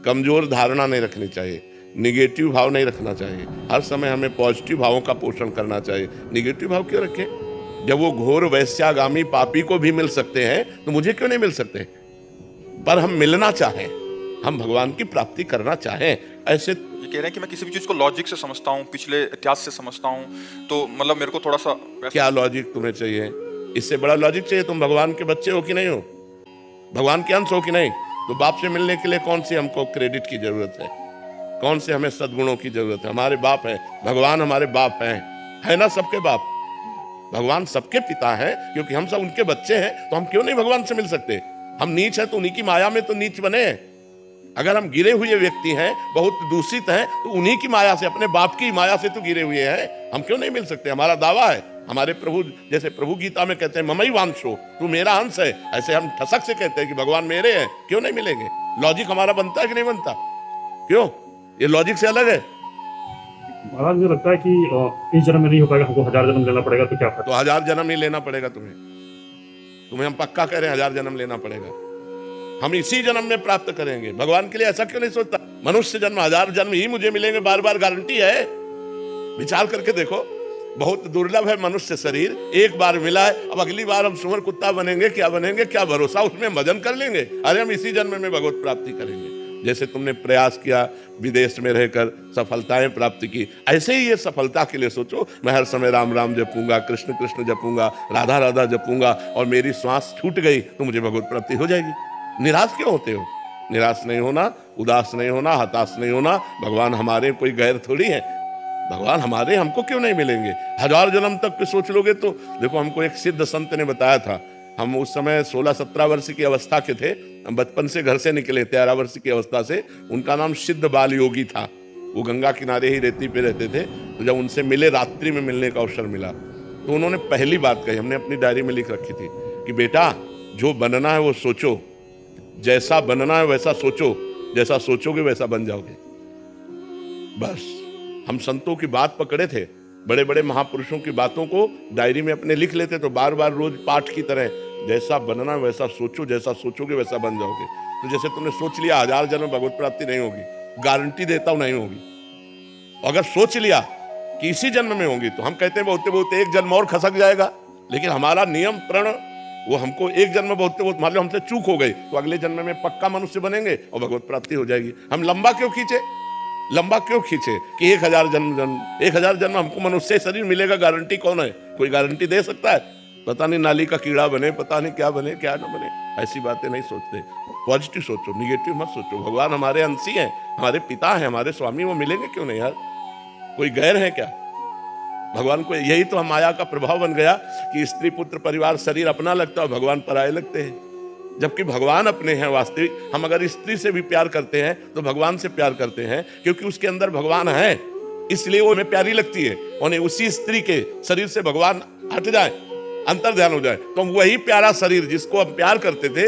कमजोर धारणा नहीं रखनी चाहिए, निगेटिव भाव नहीं रखना चाहिए। हर समय हमें पॉजिटिव भावों का पोषण करना चाहिए। निगेटिव भाव क्यों रखें? जब वो घोर वैश्यागामी पापी को भी मिल सकते हैं तो मुझे क्यों नहीं मिल सकते? पर हम मिलना चाहें, हम भगवान की प्राप्ति करना चाहें। ऐसे ये कह रहे हैं कि मैं किसी भी चीज को लॉजिक से समझता हूँ, पिछले इतिहास से समझता हूँ, तो मतलब मेरे को थोड़ा सा क्या लॉजिक तुम्हें चाहिए? इससे बड़ा लॉजिक चाहिए? तुम भगवान के बच्चे हो कि नहीं हो? भगवान के अंश हो कि नहीं? तो बाप से मिलने के लिए कौन सी हमको क्रेडिट की जरूरत है? कौन से हमें सद्गुणों की जरूरत है? हमारे बाप है, भगवान हमारे बाप हैं, है ना? सबके बाप, भगवान सबके पिता हैं, क्योंकि हम सब उनके बच्चे हैं। तो हम क्यों नहीं भगवान से मिल सकते? हम नीच हैं तो उन्हीं की माया में तो नीच बने। अगर हम गिरे हुए व्यक्ति हैं, बहुत दूषित हैं, तो उन्हीं की माया से, अपने बाप की माया से तो गिरे हुए हैं। हम क्यों नहीं मिल सकते? हमारा दावा है। हमारे प्रभु, जैसे प्रभु गीता में कहते हैं ममई वांशो, तू मेरा अंश है, ऐसे हम ठसक से कहते हैं कि भगवान मेरे हैं। क्यों नहीं मिलेंगे? लॉजिक हमारा बनता है कि नहीं बनता? क्यों? ये लॉजिक से अलग है। महाराज मुझे लगता है कि इस जन्म में नहीं हो पाएगा, हमको 1000 जन्म लेना पड़ेगा। तो क्या तो 1000 जन्म ही लेना पड़ेगा तुम्हें हम पक्का कह रहे हैं, 1000 जन्म लेना पड़ेगा। हम इसी जन्म में प्राप्त करेंगे। भगवान के लिए ऐसा क्यों नहीं सोचता? मनुष्य जन्म 1000 जन्म ही मुझे मिलेंगे, बार बार गारंटी है? विचार करके देखो, बहुत दुर्लभ है मनुष्य शरीर, एक बार मिला है। अब अगली बार हम सुअर कुत्ता बनेंगे, क्या बनेंगे? क्या भरोसा? उसमें भजन कर लेंगे, अरे हम इसी जन्म में भगवत प्राप्ति करेंगे। जैसे तुमने प्रयास किया, विदेश में रहकर सफलताएं प्राप्त की, ऐसे ही ये सफलता के लिए सोचो, मैं हर समय राम राम जपूंगा, कृष्ण कृष्ण जपूंगा, राधा राधा जपूंगा, और मेरी श्वास छूट गई तो मुझे भगवत प्राप्ति हो जाएगी। निराश क्यों होते हो? निराश नहीं होना, उदास नहीं होना, हताश नहीं होना। भगवान हमारे कोई गैर थोड़ी है। भगवान हमारे, हमको क्यों नहीं मिलेंगे? 1000 जन्म तक के सोच लोगे तो देखो, हमको एक सिद्ध संत ने बताया था। हम उस समय 16-17 वर्ष की अवस्था के थे, हम बचपन से घर से निकले, 13 वर्ष की अवस्था से। उनका नाम सिद्ध बाल योगी था। वो गंगा किनारे ही रेती पे रहते थे। तो जब उनसे मिले, रात्रि में मिलने का अवसर मिला, तो उन्होंने पहली बात कही, हमने अपनी डायरी में लिख रखी थी कि बेटा, जो बनना है वो सोचो, जैसा बनना है वैसा सोचो, जैसा सोचोगे वैसा बन जाओगे। बस हम संतों की बात पकड़े थे, बड़े बड़े महापुरुषों की बातों को डायरी में अपने लिख लेते, तो बार बार रोज पाठ की तरह, जैसा बनना है वैसा सोचो, जैसा सोचोगे वैसा बन जाओगे। तो जैसे तुमने सोच लिया 1000 जन्म भगवत प्राप्ति नहीं होगी, गारंटी देता हूं नहीं होगी। अगर सोच लिया कि इसी जन्म में होगी, तो हम कहते हैं बहुत बहुत एक जन्म और खसक जाएगा। लेकिन हमारा नियम प्रण, वो हमको एक जन्म बहुत मान लो हमसे चूक हो गई, तो अगले जन्म में पक्का मनुष्य बनेंगे और भगवत प्राप्ति हो जाएगी। हम लंबा क्यों खींचे कि 1000 जन्म हमको मनुष्य शरीर मिलेगा? गारंटी कौन है? कोई गारंटी दे सकता है? पता नहीं नाली का कीड़ा बने, पता नहीं क्या बने, क्या ना बने। ऐसी बातें नहीं सोचते। पॉजिटिव सोचो, निगेटिव मत सोचो। भगवान हमारे अंशी हैं, हमारे पिता हैं, हमारे स्वामी, वो मिलेंगे क्यों नहीं यार? कोई गैर है क्या भगवान को? यही तो हम माया का प्रभाव बन गया कि स्त्री पुत्र परिवार शरीर अपना लगता है, भगवान पराये लगते हैं। जबकि भगवान अपने हैं वास्तविक। हम अगर स्त्री से भी प्यार करते हैं तो भगवान से प्यार करते हैं, क्योंकि उसके अंदर भगवान है, इसलिए वो हमें प्यारी लगती है। और उसी स्त्री के शरीर से भगवान हट जाए, अंतर ध्यान हो जाए, तो हम वही प्यारा शरीर जिसको हम प्यार करते थे,